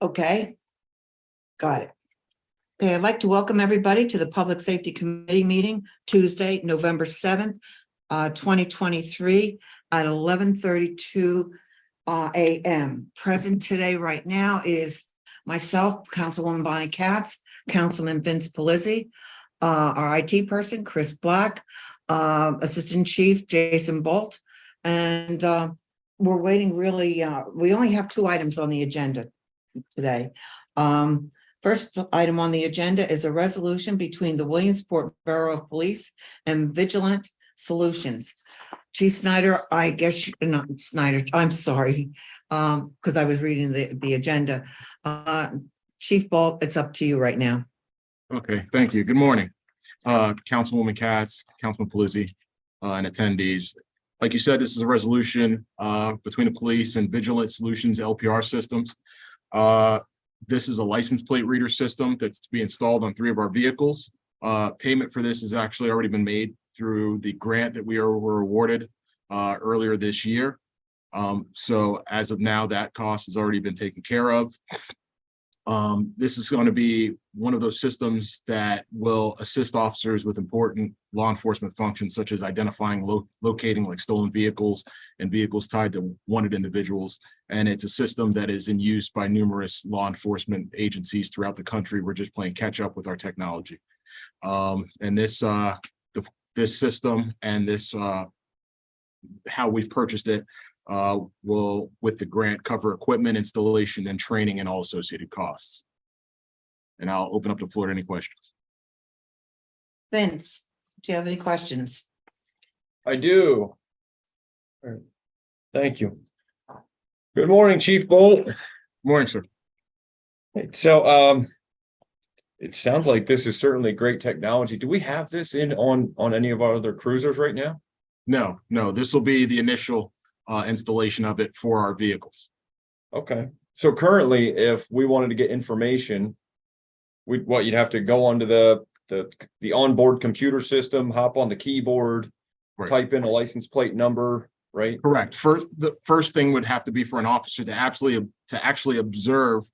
Okay, got it. Okay, I'd like to welcome everybody to the Public Safety Committee meeting Tuesday, November 7th, 2023 at 11:32 a.m. Present today right now is myself, Councilwoman Bonnie Katz, Councilman Vince Polizzi, our IT person, Chris Black, Assistant Chief Jason Bolt, and we're waiting really, we only have 2 items on the agenda today. First item on the agenda is a resolution between the Williamsport Borough of Police and Vigilant Solutions. Chief Snyder, I guess, not Snyder, I'm sorry, because I was reading the agenda. Chief Bolt, it's up to you right now. Okay, thank you. Good morning, Councilwoman Katz, Councilman Polizzi, and attendees. Like you said, this is a resolution between the police and Vigilant Solutions LPR systems. This is a license plate reader system that's to be installed on 3 of our vehicles. Payment for this has actually already been made through the grant that were awarded earlier this year. So as of now, that cost has already been taken care of. This is going to be one of those systems that will assist officers with important law enforcement functions, such as identifying, locating like stolen vehicles and vehicles tied to wanted individuals. And it's a system that is in use by numerous law enforcement agencies throughout the country. We're just playing catch up with our technology. And this system and this how we've purchased it will, with the grant, cover equipment, installation, and training and all associated costs. And I'll open up the floor to any questions. Vince, do you have any questions? I do. All right. Thank you. Good morning, Chief Bolt. Morning, sir. So it sounds like this is certainly great technology. Do we have this on any of our other cruisers right now? No, this will be the initial installation of it for our vehicles. Okay. So currently, if we wanted to get information, you'd have to go onto the onboard computer system, hop on the keyboard, Right. Type in a license plate number, right? Correct. The first thing would have to be for an officer to actually observe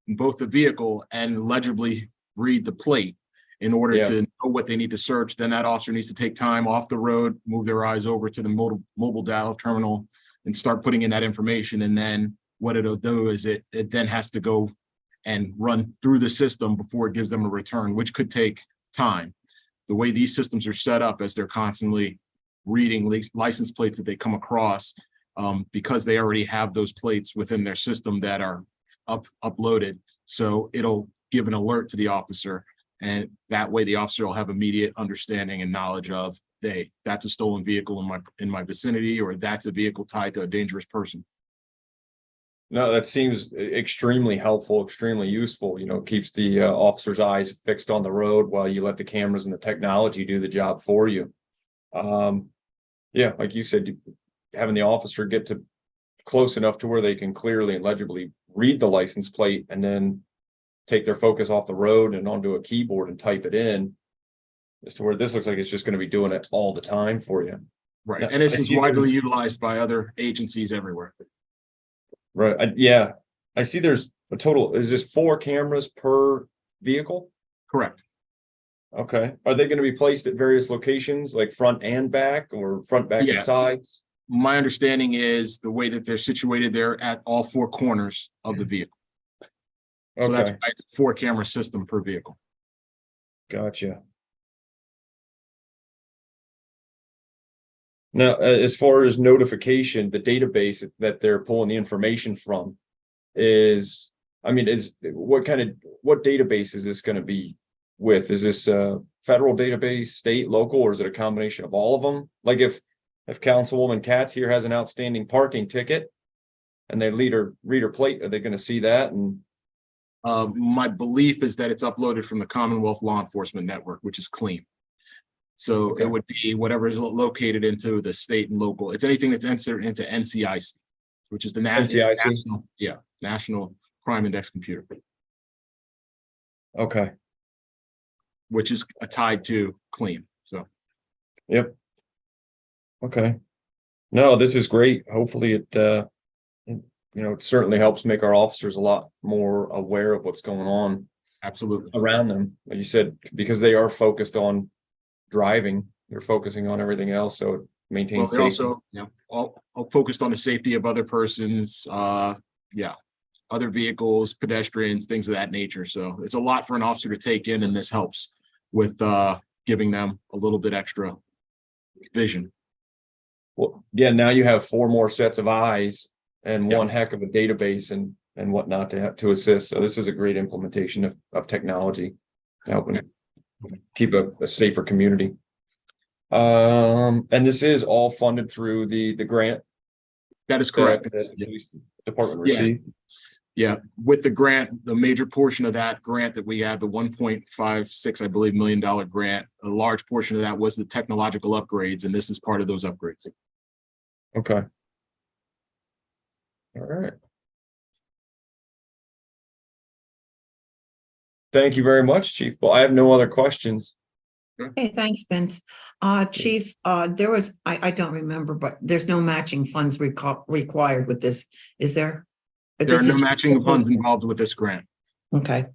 both the vehicle and legibly read the plate in order to know what they need to search. Then that officer needs to take time off the road, move their eyes over to the mobile data terminal and start putting in that information. And then what it'll do is it then has to go and run through the system before it gives them a return, which could take time. The way these systems are set up, as they're constantly reading license plates that they come across, because they already have those plates within their system that are uploaded. So it'll give an alert to the officer, and that way the officer will have immediate understanding and knowledge of, hey, that's a stolen vehicle in my vicinity, or that's a vehicle tied to a dangerous person. No, that seems extremely helpful, extremely useful. You know, keeps the officer's eyes fixed on the road while you let the cameras and the technology do the job for you. Yeah, like you said, having the officer get to close enough to where they can clearly and legibly read the license plate and then take their focus off the road and onto a keyboard and type it in, as to where this looks like it's just going to be doing it all the time for you. Right. Now, And this is widely utilized by other agencies everywhere. Right. Yeah. I see there's a total, is this 4 cameras per vehicle? Correct. Okay. Are they going to be placed at various locations, like front and back, or front, back, and sides? My understanding is the way that they're situated, they're at all 4 corners of the vehicle. So Okay. that's why it's a 4 camera system per vehicle. Gotcha. Now, as far as notification, the database that they're pulling the information from is, what database is this going to be with? Is this a federal database, state, local, or is it a combination of all of them? Like if Councilwoman Katz here has an outstanding parking ticket and they read her plate, are they going to see that? And my belief is that it's uploaded from the Commonwealth Law Enforcement Network, which is clean. So It would be whatever is located into the state and local. It's anything that's entered into NCIC, which is the National Crime Index Computer. Okay. Which is tied to clean. So. Yep. Okay. No, this is great. Hopefully it it certainly helps make our officers a lot more aware of what's going on Absolutely. around them. Like you said, because they are focused on driving, they're focusing on everything else. So it Well, maintains they're safety. also, all focused on the safety of other persons, other vehicles, pedestrians, things of that nature. So it's a lot for an officer to take in, and this helps with giving them a little bit extra vision. Well, yeah, now you have 4 more sets of eyes and Yeah. one heck of a database and whatnot to have to assist. So this is a great implementation of technology to help keep a safer community. And this is all funded through the grant That is correct. that the police department Yeah. received. Yeah, with the grant, the major portion of that grant that we had, the $1.56, I believe, $1 million grant, a large portion of that was the technological upgrades, and this is part of those upgrades. Okay. All right. Thank you very much, Chief. Well, I have no other questions. Hey, thanks, Vince. Chief, there was, I don't remember, but there's no matching funds required with this, is there? There are This no is just- matching funds involved with this grant. Okay.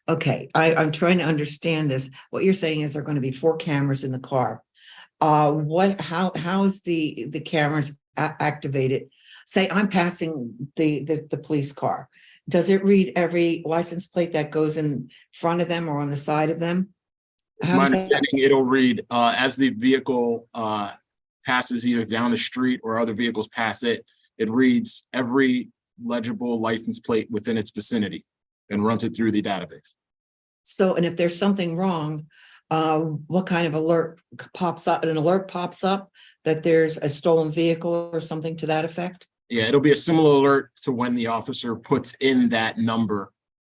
Okay, I'm trying to understand this. What you're saying is there are going to be 4 cameras in the car. How is the cameras activated? Say I'm passing the police car. Does it read every license plate that goes in front of them or on the side of them? How My does that- understanding, it'll read as the vehicle passes either down the street or other vehicles pass it, it reads every legible license plate within its vicinity and runs it through the database. So, and if there's something wrong, what kind of alert pops up? An alert pops up that there's a stolen vehicle or something to that effect? Yeah, it'll be a similar alert to when the officer puts in that number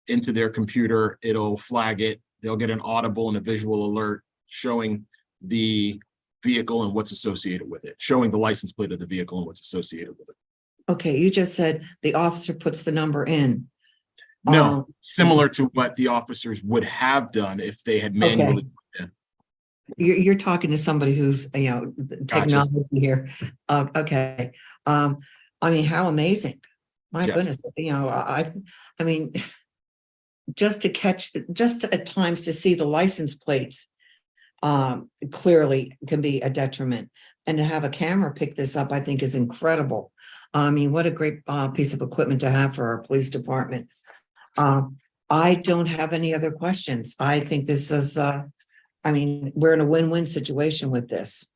into their computer. It'll flag it. They'll get an audible and a visual alert showing the vehicle and what's associated with it, showing the license plate of the vehicle and what's associated with it. Okay, you just said the officer puts the number in. No, similar to what the officers would have done if they had manually. You're talking to somebody who's, technology here. Okay. I mean, how amazing. My Yes. goodness, I mean, just at times to see the license plates clearly can be a detriment. And to have a camera pick this up, I think is incredible. I mean, what a great piece of equipment to have for our police department. I don't have any other questions. I think this is, we're in a win-win situation with this.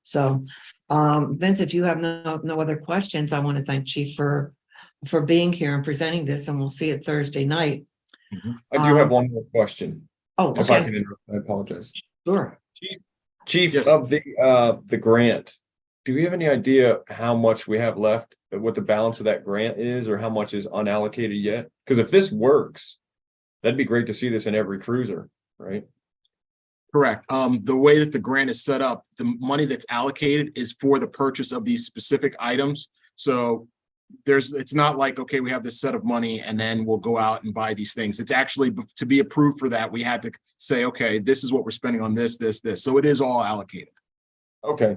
So, Vince, if you have no other questions, I want to thank Chief for being here and presenting this, and we'll see it Thursday night. I do have one more question. Oh, If I okay, can interrupt, I apologize. sure. Chief, Yes. of the grant, do we have any idea how much we have left, what the balance of that grant is, or how much is unallocated yet? Because if this works, that'd be great to see this in every cruiser, right? Correct. The way that the grant is set up, the money that's allocated is for the purchase of these specific items. So it's not like, okay, we have this set of money and then we'll go out and buy these things. It's actually, to be approved for that, we had to say, okay, this is what we're spending on this. So it is all allocated. Okay.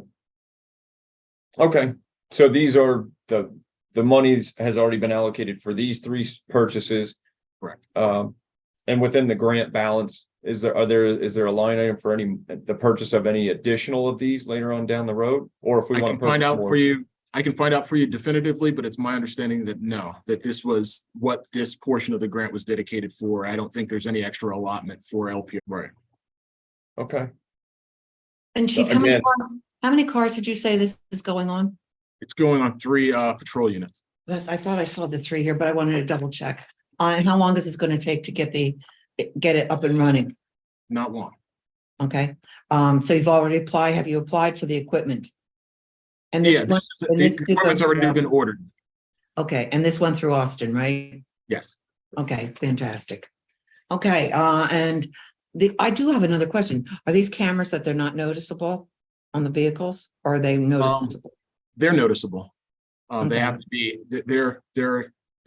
Okay, so these are the monies has already been allocated for these 3 purchases. Correct. And within the grant balance, is there a line item for the purchase of any additional of these later on down the road? Or if we I want can to find purchase out more? for you. I can find out for you definitively, but it's my understanding that no, that this was what this portion of the grant was dedicated for. I don't think there's any extra allotment for LPR. Right. Okay. And Chief, So how many cars did you say this is going on? It's going on 3 patrol units. I thought I saw the 3 here, but I wanted to double check. And how long is this going to take to get it up and running? Not long. Okay, so you've already applied. Have you applied for the equipment? And this, Yeah, the equipment's already been ordered. Okay, and this went through Austin, right? Yes. Okay, fantastic. Okay, and I do have another question. Are these cameras that they're not noticeable on the vehicles, or are they noticeable? They're noticeable. They Okay. have to be, they're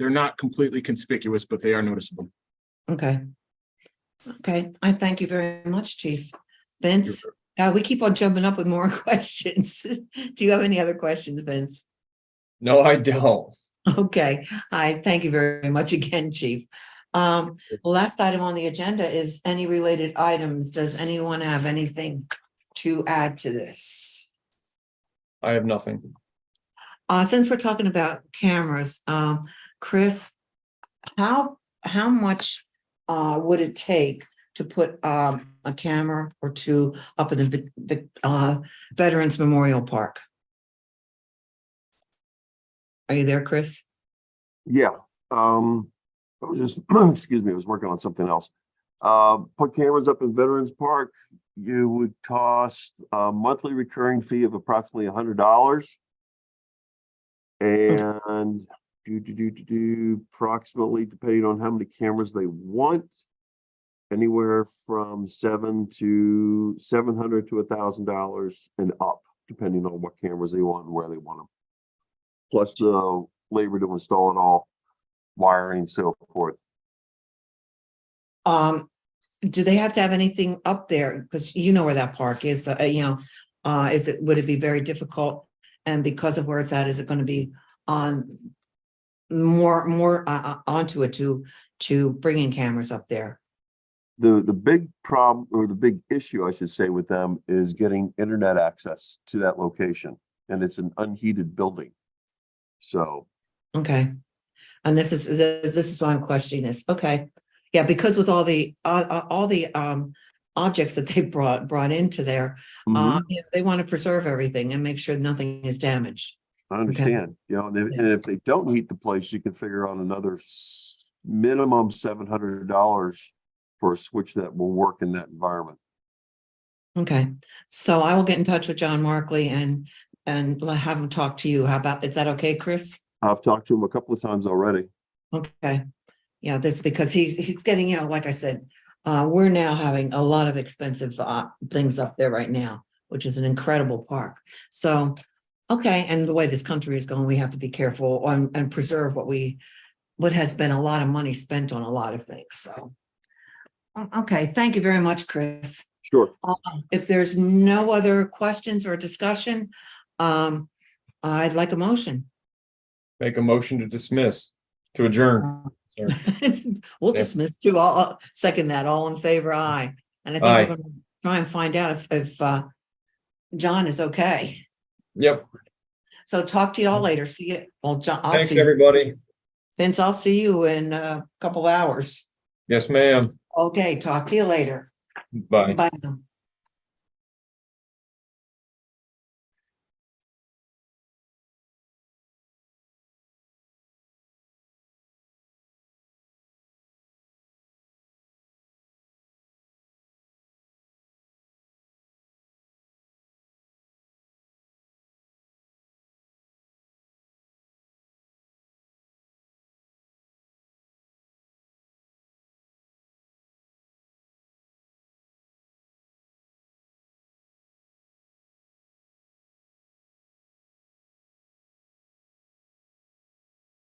not completely conspicuous, but they are noticeable. Okay. Okay, I thank you very much, Chief. Vince, we keep on jumping up with more questions. Do you have any other questions, Vince? No, I don't. Okay, hi, thank you very much again, Chief. Last item on the agenda is any related items. Does anyone have anything to add to this? I have nothing. Since we're talking about cameras, Chris, how much would it take to put a camera or two up in the Veterans Memorial Park? Are you there, Chris? Yeah, I was just, excuse me, I was working on something else. Put cameras up in Veterans Park, you would cost a monthly recurring fee of approximately $100. And approximately, depending on how many cameras they want, anywhere from $700 to $1,000 and up, depending on what cameras they want and where they want them. Plus the labor to install it all, wiring, so forth. Do they have to have anything up there? Because you know where that park is, would it be very difficult? And because of where it's at, is it going to be on more onto it to bring in cameras up there? The big problem, or the big issue, I should say, with them is getting internet access to that location, and it's an unheated building. So, Okay. And this is why I'm questioning this. Okay. Yeah, because with all the objects that they brought into there, they want to preserve everything and make sure nothing is damaged. I understand, and if they don't heat the place, you can figure out another minimum $700 for a switch that will work in that environment. Okay, so I will get in touch with John Markley and have him talk to you. Is that okay, Chris? I've talked to him a couple of times already. Okay. Yeah, this because he's getting, like I said, we're now having a lot of expensive things up there right now, which is an incredible park. So, okay, and the way this country is going, we have to be careful and preserve what has been a lot of money spent on a lot of things. So, okay, thank you very much, Chris. Sure. If there's no other questions or discussion, I'd like a motion. Make a motion to dismiss, to adjourn. We'll Yeah. dismiss too. I'll second that. All in favor, aye. And I think Aye. we're going to try and find out if John is okay. Yep. So talk to y'all later. See you. Well, John, I'll Thanks, see you. everybody. Vince, I'll see you in a couple hours. Yes, ma'am. Okay, talk to you later. Bye. Bye now.